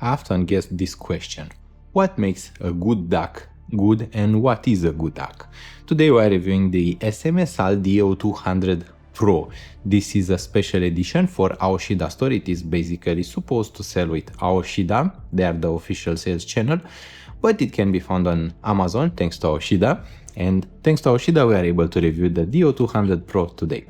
I often get this question: what makes a good DAC good and what is a good DAC? Today we are reviewing the SMSL DO200 Pro. This is a special edition for Aoshida store. It is basically supposed to sell with Aoshida. They are the official sales channel, but it can be found on Amazon thanks to Aoshida. And thanks to Aoshida, we are able to review the DO200 Pro today.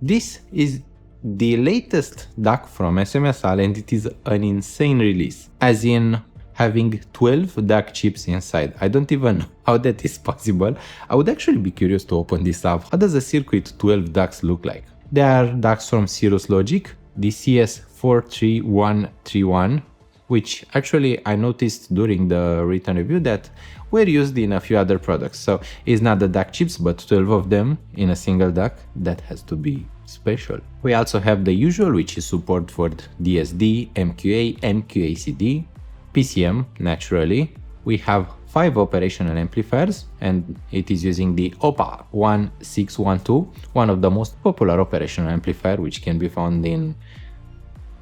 This is the latest DAC from SMSL and it is an insane release, as in having 12 DAC chips inside. I don't even know how that is possible. I would actually be curious to open this up. How does a circuit 12 DACs look like? There are DACs from Cirrus Logic, the CS43131, which actually I noticed during the written review that were used in a few other products. So it's not the DAC chips, but 12 of them in a single DAC. That has to be special. We also have the usual, which is support for DSD, MQA, MQACD, PCM naturally. We have 5 operational amplifiers and it is using the OPA 1612, one of the most popular operational amplifier, which can be found in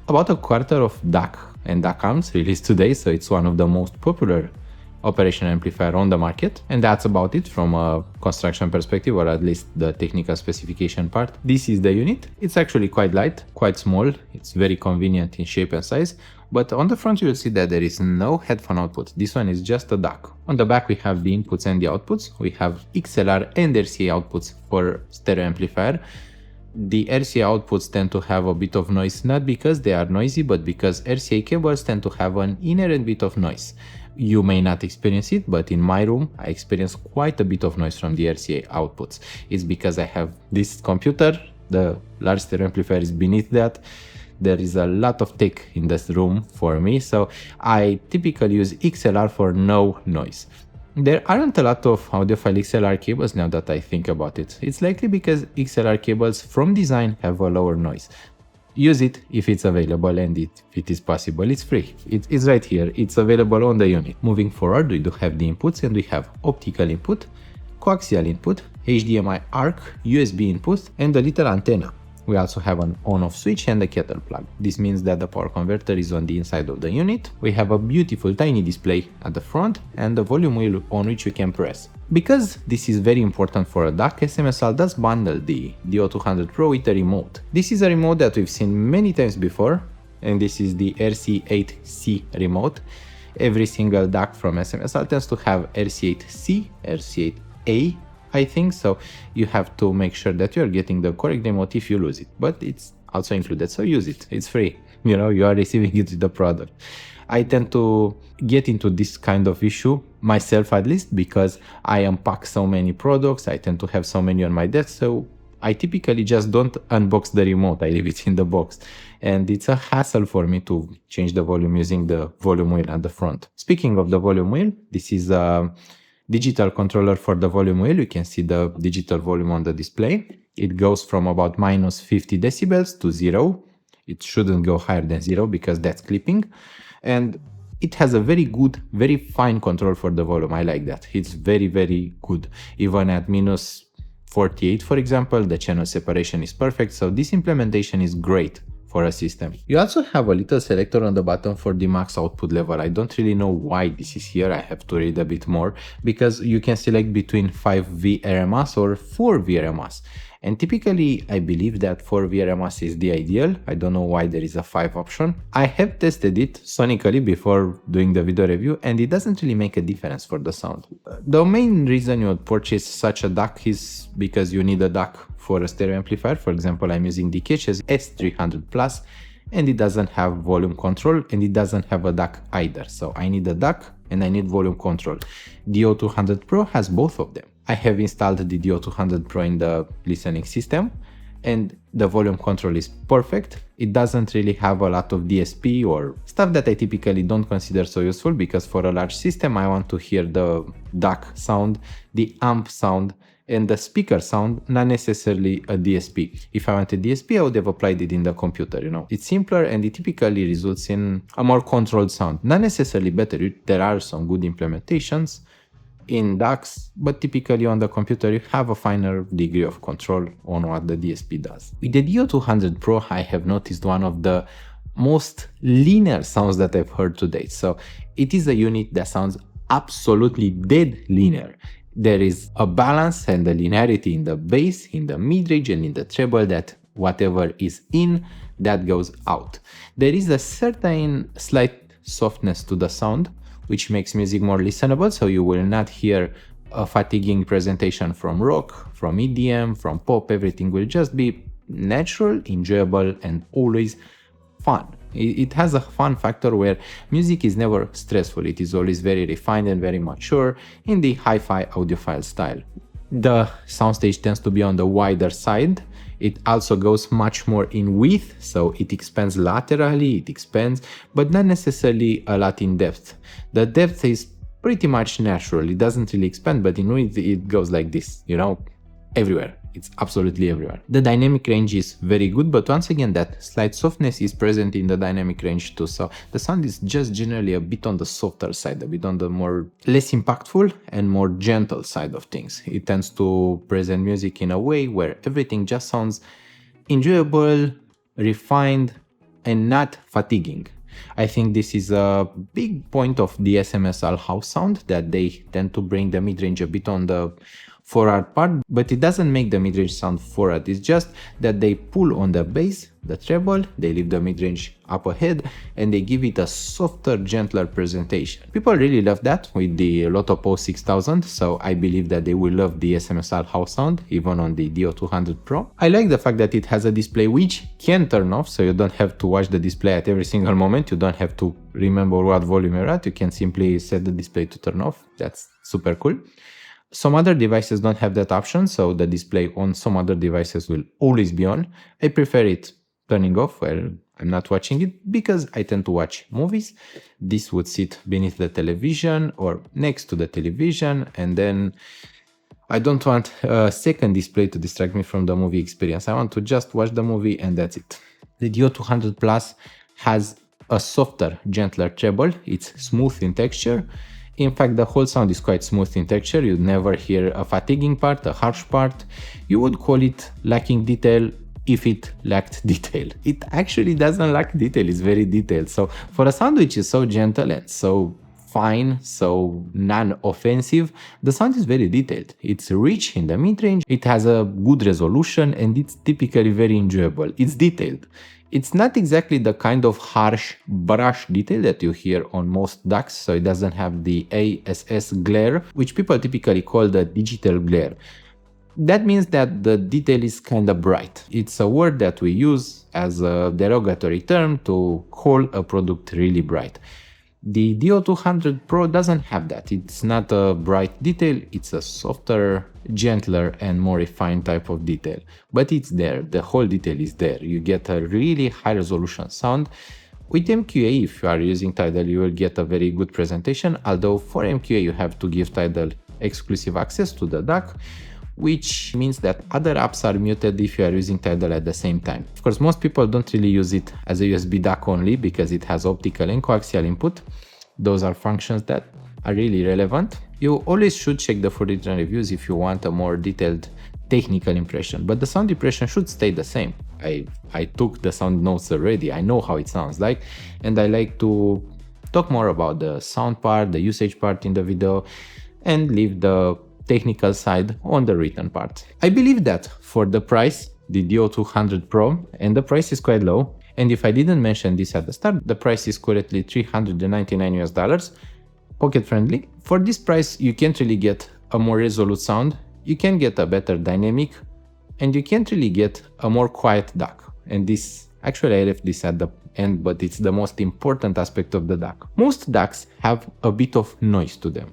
about a quarter of DAC and DAC amps released today, so it's one of the most popular operational amplifier on the market. And that's about it from a construction perspective, or at least the technical specification part. This is the unit. It's actually quite light, quite small. It's very convenient in shape and size, but on the front you will see that there is no headphone output. This one is just a DAC. On the back we have the inputs and the outputs. We have XLR and RCA outputs for stereo amplifier. The RCA outputs tend to have a bit of noise, not because they are noisy, but because RCA cables tend to have an inherent bit of noise. You may not experience it, but in my room I experience quite a bit of noise from the RCA outputs. It's because I have this computer, the large stereo amplifier is beneath that. There is a lot of tech in this room for me, so I typically use XLR for no noise. There aren't a lot of audiophile XLR cables now that I think about it. It's likely because XLR cables from design have a lower noise. Use it if it's available, and if it is possible, it's free. It's right here, it's available on the unit. Moving forward, we do have the inputs and we have optical input, coaxial input, HDMI ARC, USB input, and a little antenna. We also have an on-off switch and a kettle plug. This means that the power converter is on the inside of the unit. We have a beautiful tiny display at the front and the volume wheel on which we can press. Because this is very important for a DAC, SMSL does bundle the DO200 Pro with a remote. This is a remote that we've seen many times before, and this is the RC8C remote. Every single DAC from SMSL tends to have RC8C, RC8A, I think, so you have to make sure that you're getting the correct remote if you lose it, but it's also included, so use it, it's free, you know, you are receiving it with the product. I tend to get into this kind of issue, myself at least, because I unpack so many products, I tend to have so many on my desk, so I typically just don't unbox the remote, I leave it in the box. And it's a hassle for me to change the volume using the volume wheel at the front. Speaking of the volume wheel, this is a digital controller for the volume wheel. You can see the digital volume on the display. It goes from about minus 50 decibels to 0. It shouldn't go higher than 0 because that's clipping. And it has a very good, very fine control for the volume. I like that. It's very, very good. Even at minus 48, for example, the channel separation is perfect. So this implementation is great for a system. You also have a little selector on the bottom for the max output level. I don't really know why this is here. I have to read a bit more, because you can select between 5V RMS or 4V RMS. And typically I believe that 4V RMS is the ideal. I don't know why there is a 5 option. I have tested it sonically before doing the video review and it doesn't really make a difference for the sound. The main reason you would purchase such a DAC is because you need a DAC for a stereo amplifier. For example, I'm using the KHS S300 Plus and it doesn't have volume control and it doesn't have a DAC either. So I need a DAC and I need volume control. DO200 Pro has both of them. I have installed the DO200 Pro in the listening system and the volume control is perfect. It doesn't really have a lot of DSP or stuff that I typically don't consider so useful, because for a large system I want to hear the DAC sound, the amp sound, and the speaker sound, not necessarily a DSP. If I wanted DSP, I would have applied it in the computer, you know. It's simpler and it typically results in a more controlled sound. Not necessarily better, there are some good implementations in DACs, but typically on the computer you have a finer degree of control on what the DSP does. With the DO200 Pro, I have noticed one of the most linear sounds that I've heard to date. So it is a unit that sounds absolutely dead linear. There is a balance and a linearity in the bass, in the mid-range, and in the treble that whatever is in, that goes out. There is a certain slight softness to the sound, which makes music more listenable, so you will not hear a fatiguing presentation from rock, from EDM, from pop. Everything will just be natural, enjoyable, and always fun. It has a fun factor where music is never stressful. It is always very refined and very mature in the hi-fi audiophile style. The soundstage tends to be on the wider side. It also goes much more in width, so it expands laterally, it expands, but not necessarily a lot in depth. The depth is pretty much natural. It doesn't really expand, but in width it goes like this, you know, everywhere. It's absolutely everywhere. The dynamic range is very good, but once again, that slight softness is present in the dynamic range too. So the sound is just generally a bit on the softer side, a bit on the less impactful and more gentle side of things. It tends to present music in a way where everything just sounds enjoyable, refined, and not fatiguing. I think this is a big point of the SMSL house sound, that they tend to bring the mid-range a bit on the forward part, but it doesn't make the mid-range sound forward. It's just that they pull on the bass, the treble, they leave the mid-range up ahead, and they give it a softer, gentler presentation. People really love that with the Lotopo 6000, so I believe that they will love the SMSL house sound, even on the DO200 Pro. I like the fact that it has a display which can turn off, so you don't have to watch the display at every single moment. You don't have to remember what volume you're at. You can simply set the display to turn off. That's super cool. Some other devices don't have that option, so the display on some other devices will always be on. I prefer it turning off where I'm not watching it, because I tend to watch movies. This would sit beneath the television or next to the television, and then I don't want a second display to distract me from the movie experience. I want to just watch the movie and that's it. The DO200 Plus has a softer, gentler treble. It's smooth in texture. In fact, the whole sound is quite smooth in texture. You'd never hear a fatiguing part, a harsh part. You would call it lacking detail if it lacked detail. It actually doesn't lack detail, it's very detailed. So for a sound which is so gentle and so fine, so non-offensive, the sound is very detailed. It's rich in the mid-range, it has a good resolution, and it's typically very enjoyable. It's detailed. It's not exactly the kind of harsh brush detail that you hear on most DACs, so it doesn't have the ASS glare, which people typically call the digital glare. That means that the detail is kind of bright. It's a word that we use as a derogatory term to call a product really bright. The DO200 Pro doesn't have that. It's not a bright detail, it's a softer, gentler, and more refined type of detail. But it's there, the whole detail is there. You get a really high resolution sound. With MQA, if you are using Tidal, you will get a very good presentation, although for MQA you have to give Tidal exclusive access to the DAC, which means that other apps are muted if you are using Tidal at the same time. Of course, most people don't really use it as a USB DAC only because it has optical and coaxial input. Those are functions that are really relevant. You always should check the footage and reviews if you want a more detailed technical impression, but the sound impression should stay the same. I took the sound notes already, I know how it sounds like, and I like to talk more about the sound part, the usage part in the video, and leave the technical side on the written part. I believe that for the price, the DO200 Pro, and the price is quite low, and if I didn't mention this at the start, the price is currently $399, pocket friendly. For this price, you can't really get a more resolute sound, you can get a better dynamic, and you can't really get a more quiet DAC. And this, actually I left this at the end, but it's the most important aspect of the DAC. Most DACs have a bit of noise to them.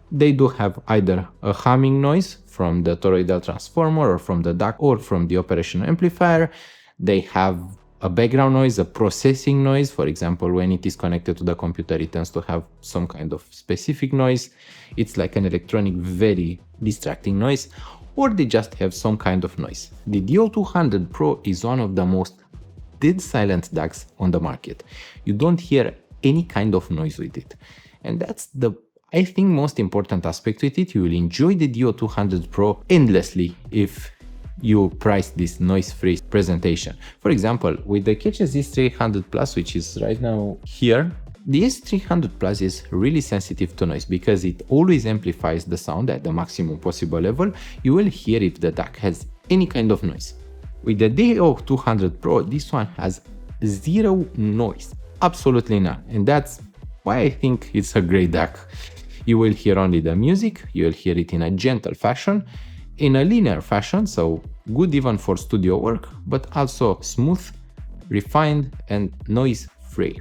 They do have either a humming noise from the toroidal transformer or from the DAC or from the operational amplifier. They have a background noise, a processing noise. For example, when it is connected to the computer, it tends to have some kind of specific noise. It's like an electronic, very distracting noise, or they just have some kind of noise. The DO200 Pro is one of the most dead silent DACs on the market. You don't hear any kind of noise with it. And that's the, I think, most important aspect with it. You will enjoy the DO200 Pro endlessly if you price this noise-free presentation. For example, with the KHS 300 Plus, which is right now here, the S300 Plus is really sensitive to noise because it always amplifies the sound at the maximum possible level. You will hear if the DAC has any kind of noise. With the DO200 Pro, this one has zero noise, absolutely none, and that's why I think it's a great DAC. You will hear only the music, you will hear it in a gentle fashion, in a linear fashion, so good even for studio work, but also smooth, refined, and noise-free.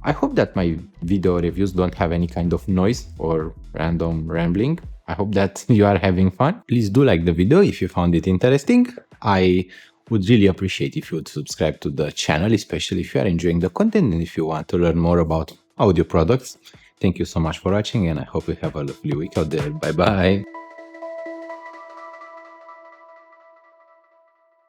I hope that my video reviews don't have any kind of noise or random rambling. I hope that you are having fun. Please do like the video if you found it interesting. I would really appreciate if you would subscribe to the channel, especially if you are enjoying the content and if you want to learn more about audio products. Thank you so much for watching, and I hope you have a lovely week out there. Bye bye.